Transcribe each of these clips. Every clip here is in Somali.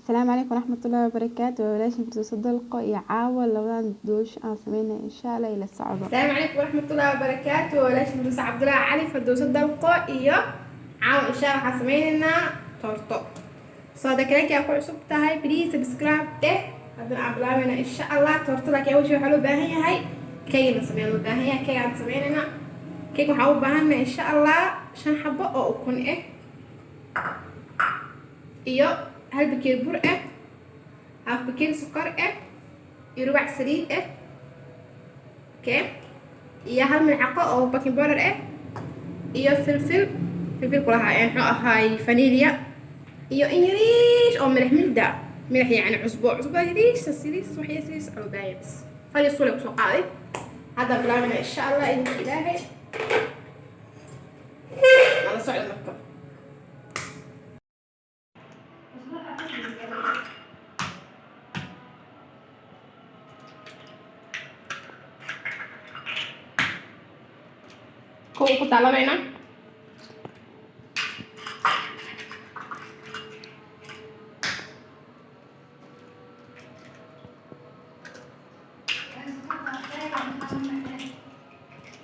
السلام عليكم ورحمة الله وبركاته. وليش بتصدقوا يعاول لو دوش سمينا إن شاء الله إلى الصعوبة. السلام عليكم ورحمة الله وبركاته. وليش مدرسة عبد الله علي فردوس الدلقة إياه عاو إن شاء الله حسمينا تورتو صادق لك يا أخوي عصب تاعي بليز سبسكرايب ده عبد الله من إن شاء الله تورتو لك يا وجه حلو باهية هاي كي نسمينا باهية كي عن سمينا كي محاول باهنا إن شاء الله عشان حبة أو أكون إياه هل بكير بر هاف بكير سكر يربع سرير اوكي iyo hal milcaqo oo baking powder iyo filfil kulaha muxuu ahaay vanilla iyo yariish oo milix yani cusbo yariish waxyasiis oo baayis fali sule ku soo qaaday hadda bilaabana insha Allah in ilaahay ala socdo marka ku talabayna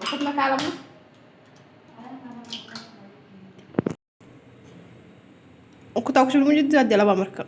waxaad ma kaalamo ku taa ku shubin jidda hadii laba marka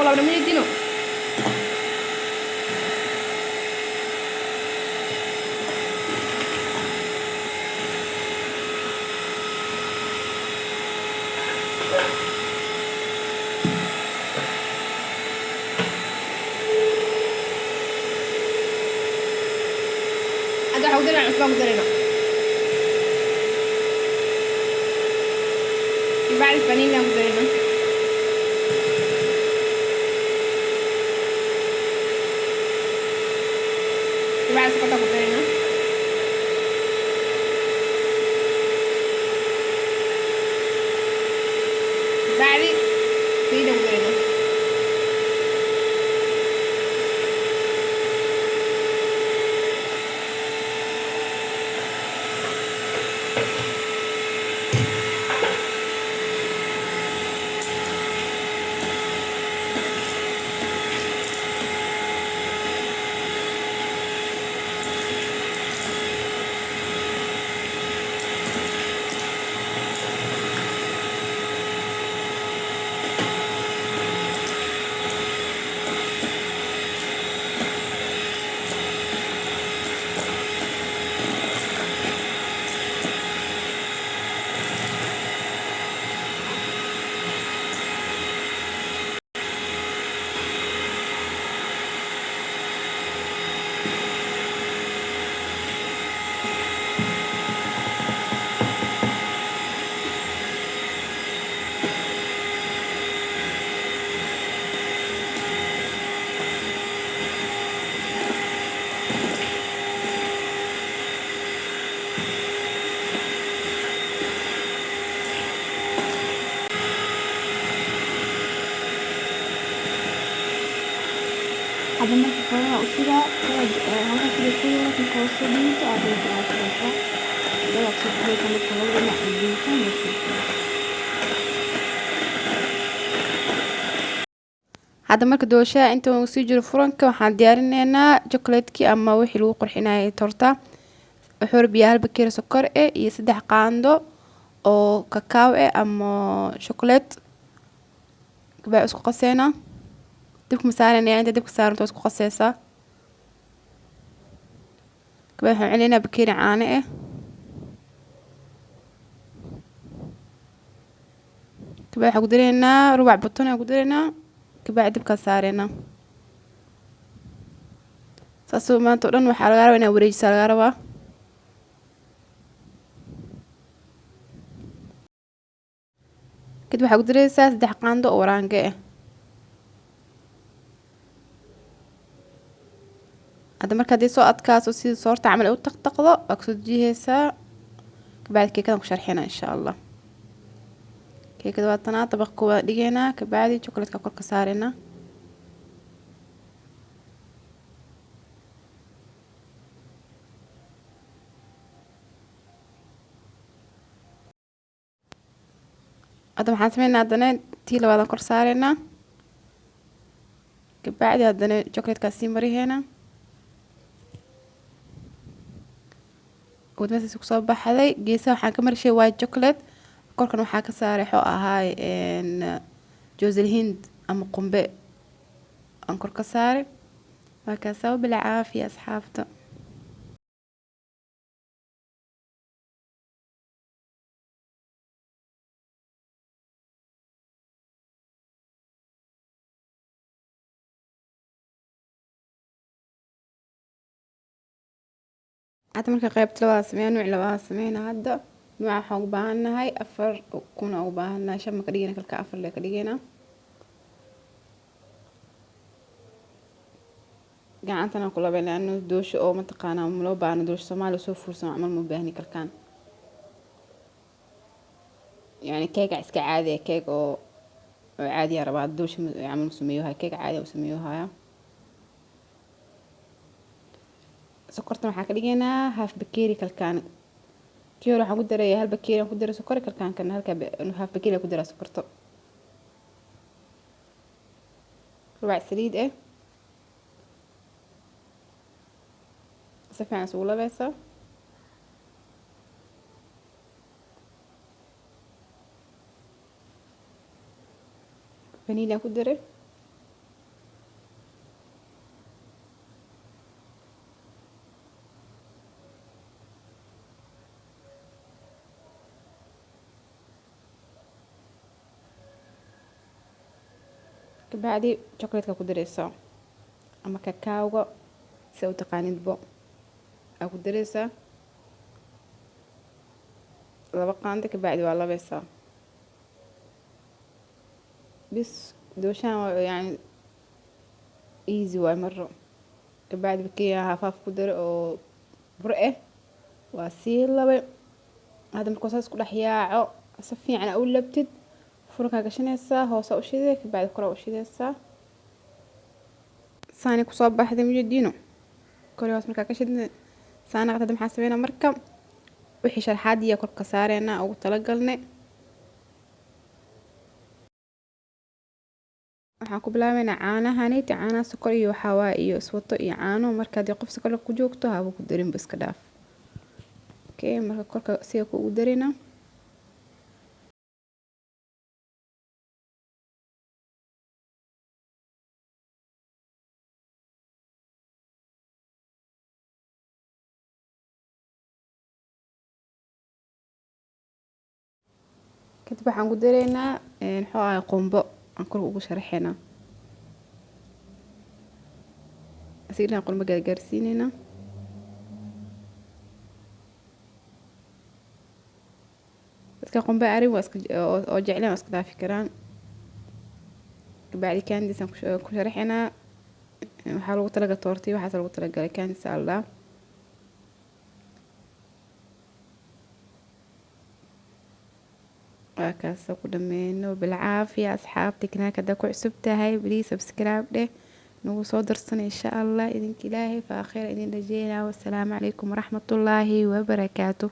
ولا من يدينه هذا حودنا عن أسباب درينا بعد الفانيليا مدرينا بعد سكوتا مدرينا بعد سيدة مدرينا هذا ما تقرأ أشياء هذا في الكل في الكوسين تعرف الأشياء ده أكثر حاجة كانت تقول لنا الجنسان هذا marka doosha inta uu sii jiro furanka waxaan diyaarineynaa chocolate-ki ama wixii lagu qurxinayay torta wuxuu biyaa hal bakeeri sokor iyo 3 qaando oo cacao ama chocolate kabaa isku qaseena dibka masaarana inta dibka saaranto isku qaseysa kabaa waxaan celinaa bakeeri caano kabaa waxaan ku dareynaa rubac baton aan ku dareynaa kabaa dibka saarena saasoo maanta oo dhan waxa laga rabaa inaan wareejiso laga rabaa kadib waxaa ku dareysaa 3 qaando oo waraange هذا مركز دي سو أدكاس وسيد صورت عمل أو تقطقضة أقصد جيهسا كبعد كيكا نكشرحينا إن شاء الله. كيكا دواتنا طبق كوا ديجينا كبعد شوكولاتة كور كسارنا. هذا maxaan sameynaa haddana tii labaad aan kor saareynaa kabacdi haddana chocolate-kaa sii mariheena wadmadaasi kusoo baxday geesaha waxaan ka marishay white chocolate korkan waxaa ka saaray xoo ahaay jozel hind ama qumbe aan kor ka saaray waa kaasaa bilaa caafiya asxaabta. hadda marka qaybta labaad sameeyay nooc labaad sameeyna hadda nooca waxaan u baahanahay 4 kuna u baahanahay 5 ma ka dhigana kalka 4 la ka dhigana gacantana ku labeeyno doosho oo ma taqaana ma loo baahna doosho Soomaali soo fursan amal ma baahni kalkaan يعني كيك iska caadi ah keeg oo caadi ah rabaa doosho amal sameeyo keeg caadi ah sameeyo haya sokorta waxaa ka dhigaynaa half bakeeri kalkaan kii hore waxaan ku daray hal bakeeri aan ku daray sokor kalkaan kana half bakeeri ku daray sokorto rubac saliid ah si fiican isugu labaysaa vanilla ku daray kabacdi chocolate-ka ku dareysaa ama kakaawga si u taqaanidbo aa ku dareysaa 2 qaando kabacdi waa labaysaa bis dooshaan waa yani easy waay maro kabacdi bakeeriga haaf ku daro oo bur ah waa sii labay hadda markuu saas ku dhex yaaco si fiican u labtid furka gashanaysaa hoos u shidee kabacdi kor u shidaysaa saani ku soo baxday mujadiino kor hoos marka ka shidna saana qada maxaa sameeyna marka wixii sharxaad iyo kor ka saareena ugu tala galnay waxaan ku bilaabeynaa caanahan caanaha sokor iyo waxaa iyo iswato iyo caano marka hadii qof sokor ku joogto haba ku darin iska dhaaf okay marka korka si ku ugu darina kadib waxaan ku dareynaa xoo ah qumbo aan kor ugu sharaxeena asiina qumbo gaarsiinayna dadka qumbo arin waa iska oo jeclaan iska dhaafi karaan kabacdi candies aan ku sharaxeena waxaa lagu talagalay toortii waxaas lagu talagalay candies Allah وكاسو كدمينو بالعافية أصحابتي كنا كدا كعسبتها هاي بلي سبسكرايب ده نو صدر سنة إن شاء الله إذن كلاهي فآخر إذن رجينا والسلام عليكم ورحمة الله وبركاته.